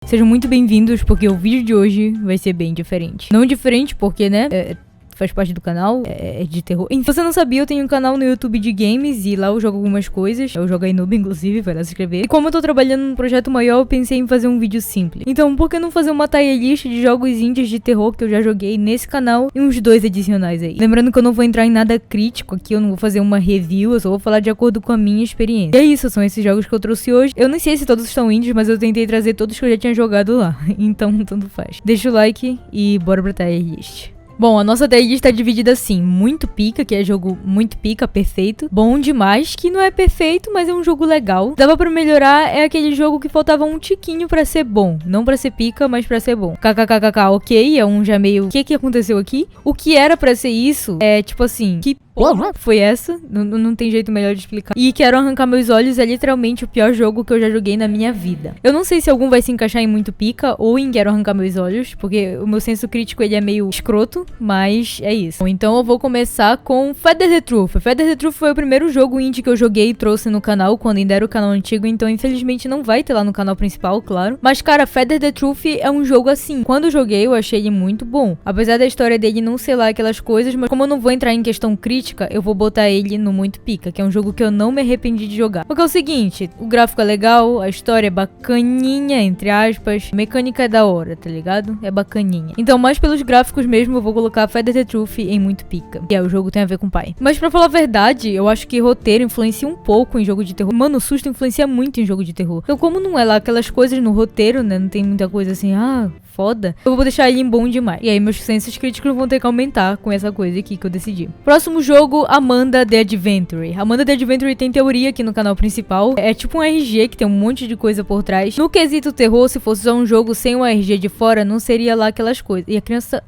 Sejam muito bem-vindos, porque o vídeo de hoje vai ser bem diferente. Não diferente porque, né, faz parte do canal, é de terror. Se você não sabia, eu tenho um canal no YouTube de games e lá eu jogo algumas coisas. Eu jogo aí noob, inclusive, vai lá se inscrever. E como eu tô trabalhando num projeto maior, eu pensei em fazer um vídeo simples. Então, por que não fazer uma tier list de jogos indies de terror que eu já joguei nesse canal e uns 2 adicionais aí? Lembrando que eu não vou entrar em nada crítico aqui, eu não vou fazer uma review, eu só vou falar de acordo com a minha experiência. E é isso, são esses jogos que eu trouxe hoje. Eu nem sei se todos são indies, mas eu tentei trazer todos que eu já tinha jogado lá. Então, tanto faz. Deixa o like e bora pra tier list. Bom, a nossa tier list tá dividida assim, muito pica, que é jogo muito pica, perfeito. Bom demais, que não é perfeito, mas é um jogo legal. Dava pra melhorar, é aquele jogo que faltava um tiquinho pra ser bom. Não pra ser pica, mas pra ser bom. KKKKK, ok, é um já meio... O que aconteceu aqui? O que era pra ser isso é tipo assim, que porra foi essa? Não tem jeito melhor de explicar. E Quero Arrancar Meus Olhos é literalmente o pior jogo que eu já joguei na minha vida. Eu não sei se algum vai se encaixar em muito pica ou em Quero Arrancar Meus Olhos, porque o meu senso crítico ele é meio escroto, mas é isso. Então eu vou começar com Feather the Truth. Feather the Truth foi o primeiro jogo indie que eu joguei e trouxe no canal, quando ainda era o canal antigo, então infelizmente não vai ter lá no canal principal, claro. Mas cara, Feather the Truth é um jogo assim, quando eu joguei eu achei ele muito bom. Apesar da história dele não ser lá aquelas coisas, mas como eu não vou entrar em questão crítica, eu vou botar ele no muito pica, que é um jogo que eu não me arrependi de jogar. Porque é o seguinte, o gráfico é legal, a história é bacaninha, entre aspas, a mecânica é da hora, tá ligado? É bacaninha. Então, mais pelos gráficos mesmo, eu vou colocar Feather the Truth em muito pica. E o jogo tem a ver com pai. Mas pra falar a verdade, eu acho que roteiro influencia um pouco em jogo de terror. Mano, o susto influencia muito em jogo de terror. Então, como não é lá aquelas coisas no roteiro, né? Não tem muita coisa assim, foda. Eu vou deixar ele em bom demais. E aí meus sensos críticos vão ter que aumentar com essa coisa aqui que eu decidi. Próximo jogo, Amanda the Adventure. Amanda the Adventure tem teoria aqui no canal principal. É tipo um RG que tem um monte de coisa por trás. No quesito terror, se fosse só um jogo sem um RG de fora, não seria lá aquelas coisas. E a criança...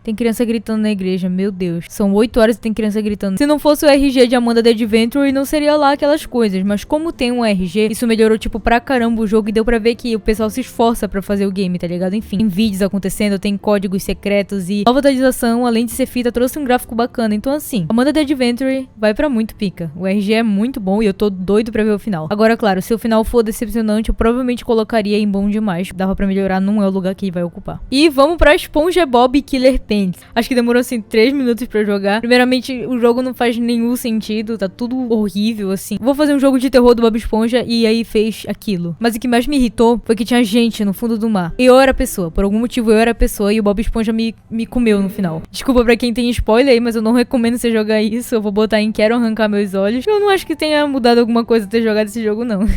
Tem criança gritando na igreja, meu Deus. São 8 horas e tem criança gritando. Se não fosse o RG de Amanda the Adventure, não seria lá aquelas coisas. Mas como tem um RG, isso melhorou, tipo, pra caramba o jogo. E deu pra ver que o pessoal se esforça pra fazer o game, tá ligado? Enfim, tem vídeos acontecendo, tem códigos secretos. E nova atualização, além de ser fita, trouxe um gráfico bacana. Então, assim, Amanda the Adventure vai pra muito pica. O RG é muito bom e eu tô doido pra ver o final. Agora, claro, se o final for decepcionante, eu provavelmente colocaria em bom demais. Dava pra melhorar, não é o lugar que ele vai ocupar. E vamos pra SpongeBob Killer Pants. Acho que demorou assim 3 minutos pra jogar. Primeiramente, o jogo não faz nenhum sentido, tá tudo horrível assim. Vou fazer um jogo de terror do Bob Esponja e aí fez aquilo. Mas o que mais me irritou foi que tinha gente no fundo do mar. E eu era a pessoa, por algum motivo eu era a pessoa e o Bob Esponja me comeu no final. Desculpa pra quem tem spoiler aí, mas eu não recomendo você jogar isso. Eu vou botar em Quero Arrancar Meus Olhos. Eu não acho que tenha mudado alguma coisa ter jogado esse jogo, não.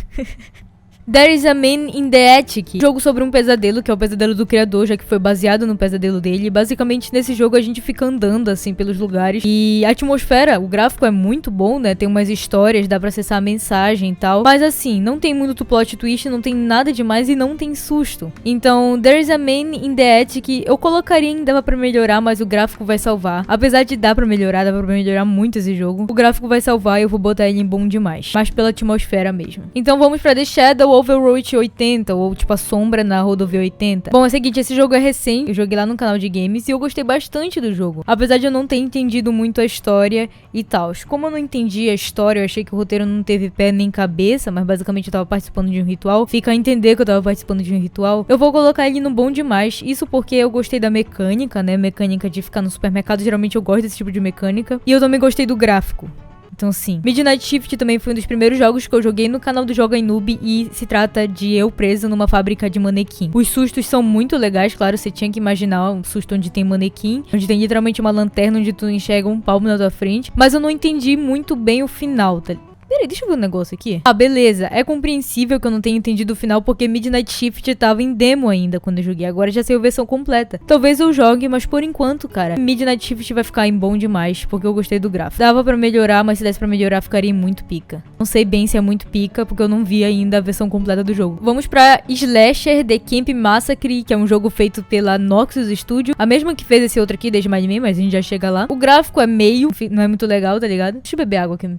There is a Man in the Attic, jogo sobre um pesadelo, que é o pesadelo do criador, já que foi baseado no pesadelo dele. Basicamente, nesse jogo a gente fica andando, assim, pelos lugares. E a atmosfera, o gráfico é muito bom, né? Tem umas histórias, dá pra acessar a mensagem e tal. Mas assim, não tem muito plot twist, não tem nada demais e não tem susto. Então, There is a Man in the Attic, eu colocaria em dava pra melhorar, mas o gráfico vai salvar. Apesar de dar pra melhorar, dá pra melhorar muito esse jogo. O gráfico vai salvar e eu vou botar ele em bom demais. Mas pela atmosfera mesmo. Então vamos pra The Shadow Overwatch 80, ou tipo a sombra na rodovia 80. Bom, é o seguinte, esse jogo é recente, eu joguei lá no canal de games e eu gostei bastante do jogo. Apesar de eu não ter entendido muito a história e tal. Como eu não entendi a história, eu achei que o roteiro não teve pé nem cabeça, mas basicamente eu tava participando de um ritual. Fica a entender que eu tava participando de um ritual. Eu vou colocar ele no bom demais, isso porque eu gostei da mecânica, né? Mecânica de ficar no supermercado, geralmente eu gosto desse tipo de mecânica. E eu também gostei do gráfico. Então sim, Midnight Shift também foi um dos primeiros jogos que eu joguei no canal do Joga em Noob e se trata de eu preso numa fábrica de manequim. Os sustos são muito legais, claro, você tinha que imaginar um susto onde tem manequim, onde tem literalmente uma lanterna onde tu enxerga um palmo na tua frente, mas eu não entendi muito bem o final, tá? Peraí, deixa eu ver um negócio aqui. Beleza. É compreensível que eu não tenha entendido o final porque Midnight Shift tava em demo ainda quando eu joguei. Agora já saiu a versão completa. Talvez eu jogue, mas por enquanto, cara, Midnight Shift vai ficar em bom demais porque eu gostei do gráfico. Dava pra melhorar, mas se desse pra melhorar ficaria em muito pica. Não sei bem se é muito pica porque eu não vi ainda a versão completa do jogo. Vamos pra Slasher The Camp Massacre, que é um jogo feito pela Noxus Studio. A mesma que fez esse outro aqui, The Smile Me, mas a gente já chega lá. O gráfico é meio, não é muito legal, tá ligado? Deixa eu beber água aqui.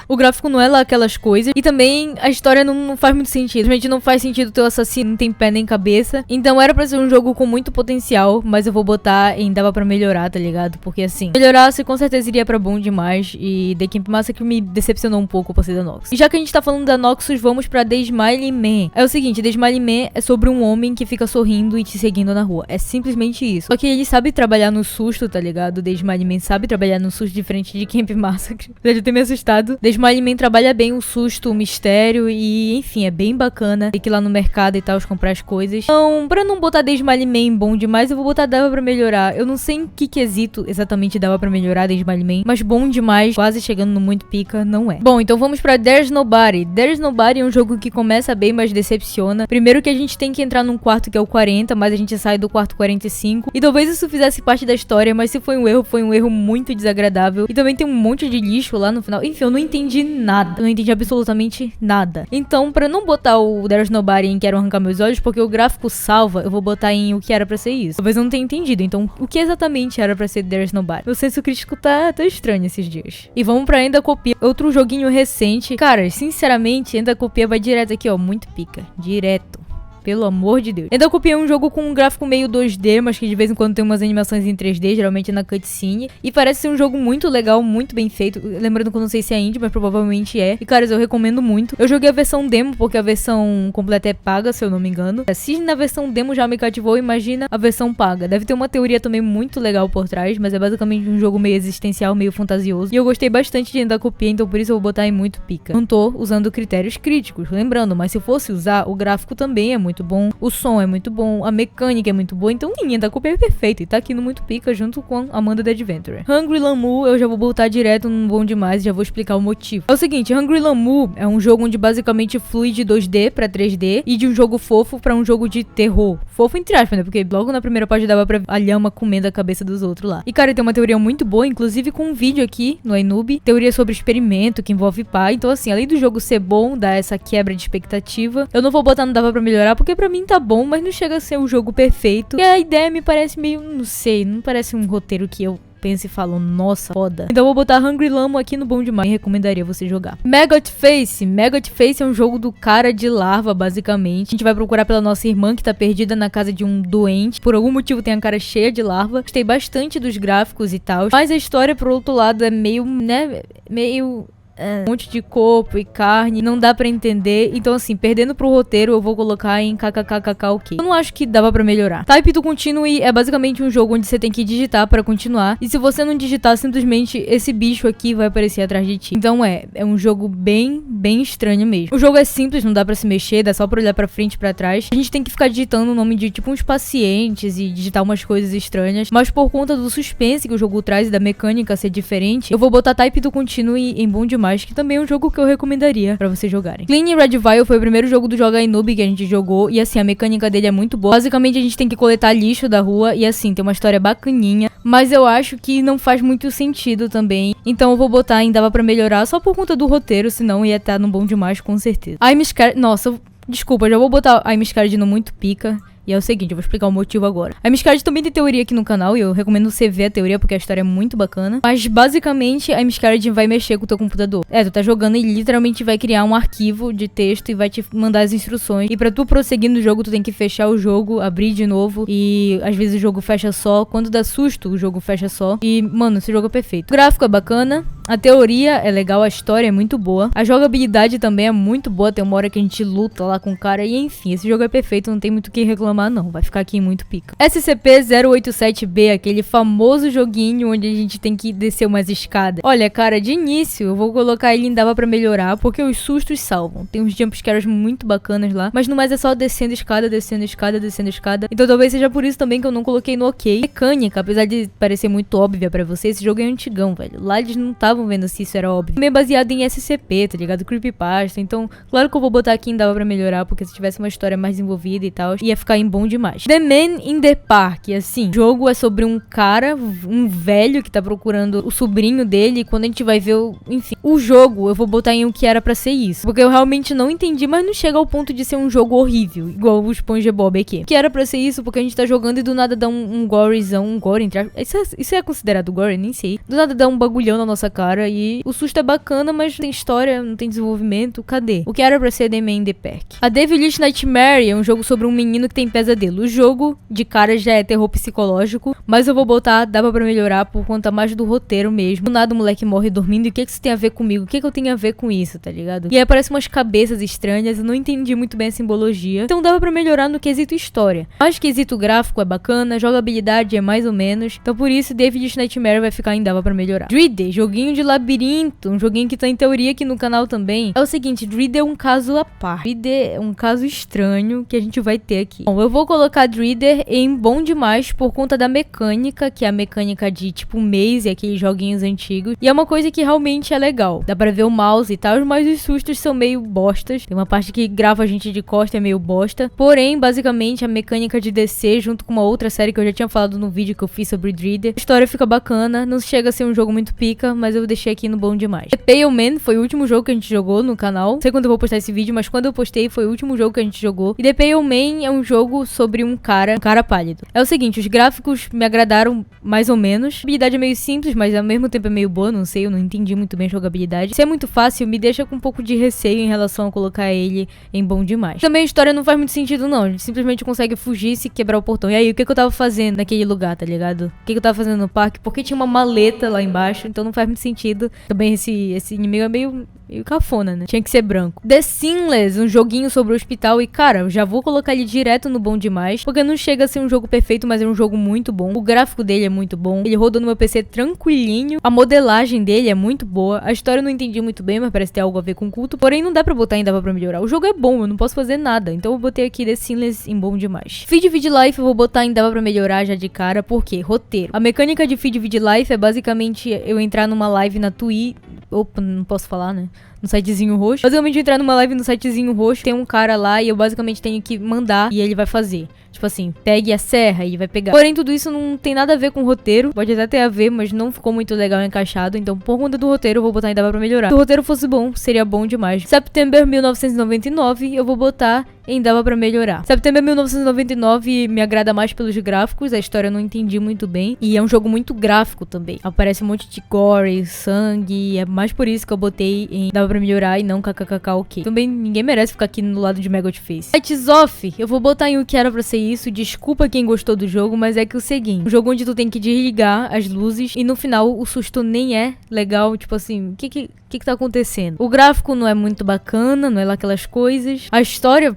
O gráfico não é lá aquelas coisas. E também a história não faz muito sentido. Realmente não faz sentido ter o assassino, não tem pé nem cabeça. Então era pra ser um jogo com muito potencial, mas eu vou botar em dava pra melhorar, tá ligado? Porque assim, melhorasse com certeza iria pra bom demais. E The Camp Massacre me decepcionou um pouco por ser da Noxus. E já que a gente tá falando da Noxus, vamos pra The Smiling Man. É o seguinte, The Smiling Man é sobre um homem que fica sorrindo e te seguindo na rua. É simplesmente isso. Só que ele sabe trabalhar no susto, tá ligado? The Smiling Man sabe trabalhar no susto diferente de Camp Massacre. Apesar de eu ter me assustado. The Smiling Man trabalha bem o susto, o mistério e, enfim, é bem bacana. Tem que ir lá no mercado e tal, comprar as coisas. Então, pra não botar The Smiling Man bom demais, eu vou botar dava pra melhorar. Eu não sei em que quesito exatamente dava pra melhorar The Smiling Man, mas bom demais, quase chegando no muito pica, não é. Bom, então vamos pra There's Nobody. There's Nobody é um jogo que começa bem, mas decepciona. Primeiro que a gente tem que entrar num quarto que é o 40, mas a gente sai do quarto 45. E talvez isso fizesse parte da história, mas se foi um erro muito desagradável. E também tem um monte de lixo lá no final. Enfim, eu não entendi nada. Eu não entendi absolutamente nada. Então, pra não botar o There's Nobody em Quero Arrancar Meus Olhos, porque o gráfico salva, eu vou botar em o que era pra ser isso. Talvez eu não tenha entendido. Então, o que exatamente era pra ser There's Nobody? Meu senso crítico tá estranho esses dias. E vamos pra Enda Copia, outro joguinho recente. Cara, sinceramente, Enda Copia vai direto aqui, ó. Muito pica. Direto. Pelo amor de Deus. Enda Copia é um jogo com um gráfico meio 2D, mas que de vez em quando tem umas animações em 3D, geralmente na cutscene. E parece ser um jogo muito legal, muito bem feito. Lembrando que eu não sei se é indie, mas provavelmente é. E, caras, eu recomendo muito. Eu joguei a versão demo, porque a versão completa é paga, se eu não me engano. Se na versão demo já me cativou, imagina a versão paga. Deve ter uma teoria também muito legal por trás, mas é basicamente um jogo meio existencial, meio fantasioso. E eu gostei bastante de Enda Copia, então por isso eu vou botar em muito pica. Não tô usando critérios críticos, lembrando, mas se eu fosse usar, o gráfico também é muito bom, o som é muito bom, a mecânica é muito boa, então sim, Enda Copia é perfeito e tá aqui no muito pica junto com Amanda the Adventurer. Hungry Lamu eu já vou botar direto num bom demais e já vou explicar o motivo. É o seguinte, Hungry Lamu é um jogo onde basicamente flui de 2D pra 3D e de um jogo fofo pra um jogo de terror. Fofo entre aspas, né? Porque logo na primeira parte dava pra a lhama comendo a cabeça dos outros lá. E cara, tem uma teoria muito boa, inclusive com um vídeo aqui no iNoob, teoria sobre experimento que envolve pai. Então assim, além do jogo ser bom, dar essa quebra de expectativa, eu não vou botar no dava pra melhorar, porque pra mim tá bom, mas não chega a ser um jogo perfeito. E a ideia me parece meio, não sei, não parece um roteiro que eu penso e falo, nossa, foda. Então eu vou botar Hungry Lamu aqui no bom demais e recomendaria você jogar. Maggot Face. Maggot Face é um jogo do cara de larva, basicamente. A gente vai procurar pela nossa irmã que tá perdida na casa de um doente. Por algum motivo tem a cara cheia de larva. Gostei bastante dos gráficos e tal. Mas a história, por outro lado, é meio, né, meio... um monte de corpo e carne, não dá pra entender. Então assim, perdendo pro roteiro, eu vou colocar em kkkk ok. Eu não acho que dava pra melhorar. Type to Continue é basicamente um jogo onde você tem que digitar pra continuar. E se você não digitar, simplesmente esse bicho aqui vai aparecer atrás de ti. Então é um jogo bem estranho mesmo. O jogo é simples, não dá pra se mexer, dá só pra olhar pra frente e pra trás. A gente tem que ficar digitando o nome de tipo uns pacientes e digitar umas coisas estranhas. Mas por conta do suspense que o jogo traz e da mecânica ser diferente, eu vou botar Type to Continue em bom demais, que também é um jogo que eu recomendaria pra vocês jogarem. Clean Red Vial foi o primeiro jogo do Joga iNoob que a gente jogou, e assim, a mecânica dele é muito boa. Basicamente a gente tem que coletar lixo da rua e assim, tem uma história bacaninha, mas eu acho que não faz muito sentido também. Então eu vou botar em dava pra melhorar só por conta do roteiro, senão ia estar no bom demais com certeza. I'm Scared... Nossa, desculpa, já vou botar I'm Scared no muito pica. E é o seguinte, eu vou explicar o motivo agora. A Miscard também tem teoria aqui no canal e eu recomendo você ver a teoria porque a história é muito bacana. Mas basicamente a Miscard vai mexer com o teu computador. Tu tá jogando e literalmente vai criar um arquivo de texto e vai te mandar as instruções. E pra tu prosseguir no jogo, tu tem que fechar o jogo, abrir de novo. E às vezes o jogo fecha só. Quando dá susto, o jogo fecha só. E, mano, esse jogo é perfeito. O gráfico é bacana. A teoria é legal, a história é muito boa. A jogabilidade também é muito boa. Tem uma hora que a gente luta lá com o cara. E enfim, esse jogo é perfeito, não tem muito o que reclamar não. Vai ficar aqui muito pica. SCP-087-B, aquele famoso joguinho onde a gente tem que descer umas escadas. Olha, cara, de início eu vou colocar ele em dava pra melhorar, porque os sustos salvam. Tem uns jumpscares muito bacanas lá. Mas no mais é só descendo escada, descendo escada, descendo escada. Então talvez seja por isso também que eu não coloquei no ok. Mecânica, apesar de parecer muito óbvia pra você, esse jogo é antigão, velho. Lá eles não estavam vendo se isso era óbvio. Também é baseado em SCP, tá ligado? Creepypasta. Então, claro que eu vou botar aqui em dava pra melhorar, porque se tivesse uma história mais desenvolvida e tal, ia ficar também bom demais. The Man in the Park, assim, o jogo é sobre um cara, um velho que tá procurando o sobrinho dele, e quando a gente vai ver enfim, o jogo eu vou botar em o que era pra ser isso, porque eu realmente não entendi, mas não chega ao ponto de ser um jogo horrível, igual o SpongeBob aqui. O que era pra ser isso, porque a gente tá jogando e do nada dá um gorezão, um gore, entre isso é considerado gore? Nem sei. Do nada dá um bagulhão na nossa cara e o susto é bacana, mas não tem história, não tem desenvolvimento, cadê? O que era pra ser The Man in the Park? A Devilish Nightmare é um jogo sobre um menino que tem pesadelo. O jogo, de cara, já é terror psicológico, mas eu vou botar, dava pra melhorar por conta mais do roteiro mesmo. Do nada o moleque morre dormindo, e o que isso tem a ver comigo? O que eu tenho a ver com isso, tá ligado? E aí aparecem umas cabeças estranhas, eu não entendi muito bem a simbologia, então dava pra melhorar no quesito história. Mas quesito gráfico é bacana, jogabilidade é mais ou menos, então por isso Devilish Nightmare vai ficar em dava pra melhorar. Dread, joguinho de labirinto, um joguinho que tá em teoria aqui no canal também. É o seguinte, Dread é um caso à parte. Dread é um caso estranho que a gente vai ter aqui. Bom, eu vou colocar Dreader em bom demais por conta da mecânica, que é a mecânica de tipo Maze, aqueles joguinhos antigos. E é uma coisa que realmente é legal. Dá pra ver o mouse e tal, mas os sustos são meio bostas. Tem uma parte que grava a gente de costa, é meio bosta. Porém, basicamente, a mecânica de descer junto com uma outra série que eu já tinha falado no vídeo que eu fiz sobre Dreader. A história fica bacana, não chega a ser um jogo muito pica, mas eu deixei aqui no bom demais. The Pale Man foi o último jogo que a gente jogou no canal. Não sei quando eu vou postar esse vídeo, mas quando eu postei foi o último jogo que a gente jogou. E The Pale Man é um jogo sobre um cara pálido. É o seguinte, os gráficos me agradaram mais ou menos. A habilidade é meio simples, mas ao mesmo tempo é meio boa, não sei, eu não entendi muito bem a jogabilidade. Se é muito fácil, me deixa com um pouco de receio em relação a colocar ele em bom demais. Também a história não faz muito sentido não, a gente simplesmente consegue fugir se quebrar o portão. E aí, o que eu tava fazendo naquele lugar, tá ligado? O que eu tava fazendo no parque? Porque tinha uma maleta lá embaixo, então não faz muito sentido. Também esse inimigo é meio cafona, né? Tinha que ser branco. The Sinless, um joguinho sobre o hospital. E, cara, eu já vou colocar ele direto no bom demais, porque não chega a ser um jogo perfeito, mas é um jogo muito bom. O gráfico dele é muito bom. Ele rodou no meu PC tranquilinho. A modelagem dele é muito boa. A história eu não entendi muito bem, mas parece ter algo a ver com culto. Porém, não dá pra botar ainda pra melhorar. O jogo é bom, eu não posso fazer nada. Então eu botei aqui The Sinless em bom demais. Feed Life eu vou botar ainda pra melhorar já de cara, porque roteiro. A mecânica de Feed Life é basicamente eu entrar numa live na Twitch. Opa, não posso falar, né? No sitezinho roxo. Basicamente, entrar numa live no sitezinho roxo, tem um cara lá e eu basicamente tenho que mandar e ele vai fazer. Tipo assim, pegue a serra e vai pegar. Porém, tudo isso não tem nada a ver com o roteiro. Pode até ter a ver, mas não ficou muito legal encaixado. Então, por conta do roteiro, eu vou botar ainda pra melhorar. Se o roteiro fosse bom, seria bom demais. September 1999, eu vou botar em dava pra melhorar. September 1999 me agrada mais pelos gráficos. A história eu não entendi muito bem. E é um jogo muito gráfico também. Aparece um monte de gore, sangue. É mais por isso que eu botei em dava pra melhorar e não kkkk ok. Também ninguém merece ficar aqui no lado de Mega Face. Lights Off, eu vou botar em o que era pra ser isso. Desculpa quem gostou do jogo, mas é que é o seguinte, um jogo onde tu tem que desligar as luzes e no final o susto nem é legal, tipo assim, o que tá acontecendo? O gráfico não é muito bacana, não é lá aquelas coisas. A história,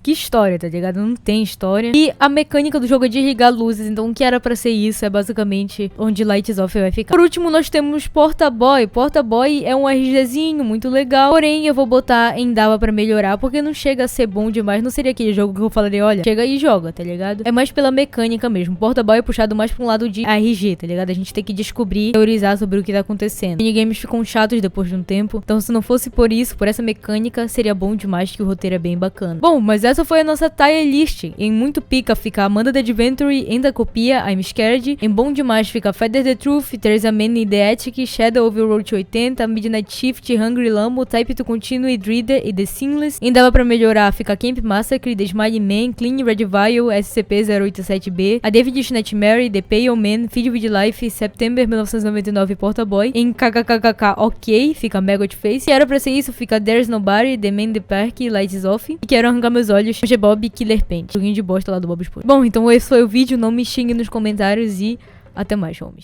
que história, tá ligado? Não tem história. E a mecânica do jogo é desligar luzes, então o que era pra ser isso é basicamente onde Lights Off vai ficar. Por último, nós temos Porta Boy. Porta Boy é um RGzinho muito legal, porém eu vou botar em dava pra melhorar, porque não chega a ser bom demais. Não seria aquele jogo que eu falaria, olha, chega e joga, tá ligado? É mais pela mecânica mesmo. Porta Boy é puxado mais pra um lado de RG, tá ligado? A gente tem que descobrir, teorizar sobre o que tá acontecendo. Minigames ficam chatos depois de um tempo, então se não fosse por isso, por essa mecânica, seria bom demais, que o roteiro é bem bacana. Bom, mas essa foi a nossa tier list. Em muito pica fica Amanda the Adventure, Enda Copia, I'm Scared. Em bom demais fica Feather the Truth, Teresa Man in the Attic, Shadow of the Road 80, Midnight Shift, Hungry Lambo, Type to Continue, Dreader e The Sinless. Em dava pra melhorar fica Camp Massacre, The Smiley Man, Clean Red Vial, SCP-087B, A Devilish Nightmare, The Pale Man, Feed with Life, September 1999, Porta Boy. Em kkkk ok fica Mega Face. Que era pra ser isso fica There's Nobody, The Man in the Park, Lights Off. E quero arrancar meus olhos, Bob Killer Paint. Joguinho de bosta lá do Bob Esponja. Bom, então esse foi o vídeo. Não me xingue nos comentários e até mais, homies.